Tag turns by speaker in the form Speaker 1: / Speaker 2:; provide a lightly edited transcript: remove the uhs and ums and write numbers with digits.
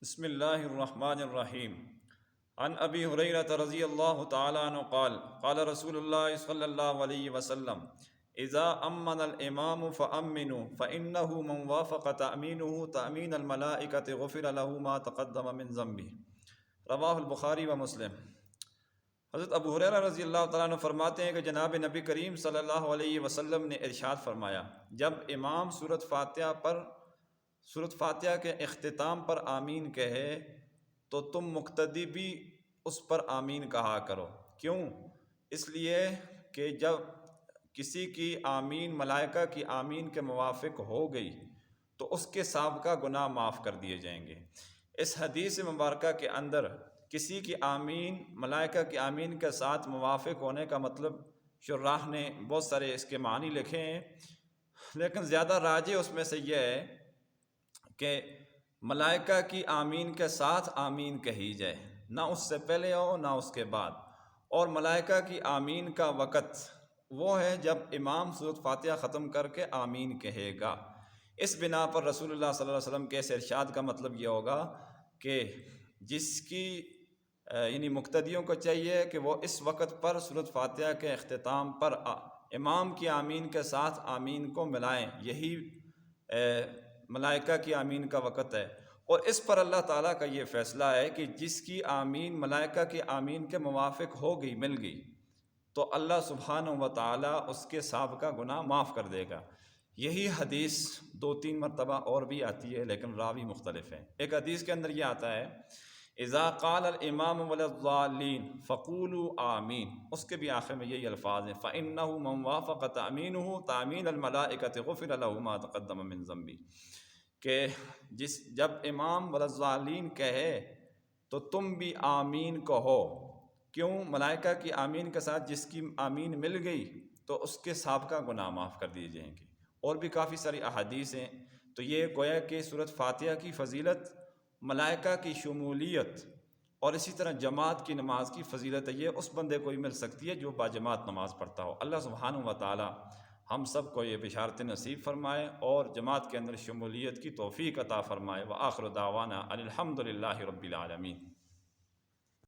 Speaker 1: بسم اللہ الرحمن الرحیم عن ابی ہریرہ رضی اللہ تعالی عنہ قال قال رسول اللہ صلی اللہ علیہ وسلم اذا امن الامام فامنوا فانه من وافق تامینه تامین الملائکۃ غفر له ما تقدم من ذنبه رواہ البخاری و مسلم۔ حضرت ابو ہریرہ رضی اللہ تعالیٰ عنہ فرماتے ہیں کہ جناب نبی کریم صلی اللہ علیہ وسلم نے ارشاد فرمایا، جب امام سورۃ فاتحہ کے اختتام پر آمین کہے تو تم مقتدی بھی اس پر آمین کہا کرو۔ کیوں؟ اس لیے کہ جب کسی کی آمین ملائکہ کی آمین کے موافق ہو گئی تو اس کے سابقہ گناہ معاف کر دیے جائیں گے۔ اس حدیث مبارکہ کے اندر کسی کی آمین ملائکہ کی آمین کے ساتھ موافق ہونے کا مطلب شراح نے بہت سارے اس کے معنی لکھے ہیں، لیکن زیادہ راجح اس میں سے یہ ہے کہ ملائکہ کی آمین کے ساتھ آمین کہی جائے، نہ اس سے پہلے ہو نہ اس کے بعد، اور ملائکہ کی آمین کا وقت وہ ہے جب امام سورۃ فاتحہ ختم کر کے آمین کہے گا۔ اس بنا پر رسول اللہ صلی اللہ علیہ وسلم کے اس ارشاد کا مطلب یہ ہوگا کہ جس کی یعنی مقتدیوں کو چاہیے کہ وہ اس وقت پر سورۃ فاتحہ کے اختتام پر امام کی آمین کے ساتھ آمین کو ملائیں، یہی ملائکہ کی آمین کا وقت ہے۔ اور اس پر اللہ تعالیٰ کا یہ فیصلہ ہے کہ جس کی آمین ملائکہ کی آمین کے موافق ہو گئی مل گئی تو اللہ سبحانہ و تعالیٰ اس کے سابقہ گناہ معاف کر دے گا۔ یہی حدیث 2-3 مرتبہ اور بھی آتی ہے لیکن راوی مختلف ہیں۔ ایک حدیث کے اندر یہ آتا ہے اذا قال الامام وللضالین فقولوا آمین، اس کے بھی آخر میں یہی الفاظ ہیں فإنه من وافق تأمینه تأمین الملائکۃ غفر له ما تقدم من ذنبہ، کہ جب امام وللضالین کہے تو تم بھی آمین کہو۔ کیوں؟ ملائکہ کی آمین کے ساتھ جس کی آمین مل گئی تو اس کے سابقہ گناہ معاف کر دیے جائیں گے۔ اور بھی کافی ساری احادیث ہیں، تو یہ گویا کہ سورۃ فاتحہ کی فضیلت، ملائکہ کی شمولیت اور اسی طرح جماعت کی نماز کی فضیلت ہے، یہ اس بندے کو ہی مل سکتی ہے جو باجماعت نماز پڑھتا ہو۔ اللہ سبحانہ و تعالی ہم سب کو یہ بشارت نصیب فرمائے اور جماعت کے اندر شمولیت کی توفیق عطا فرمائے۔ وآخر دعوانا ان الحمد للہ رب العالمین۔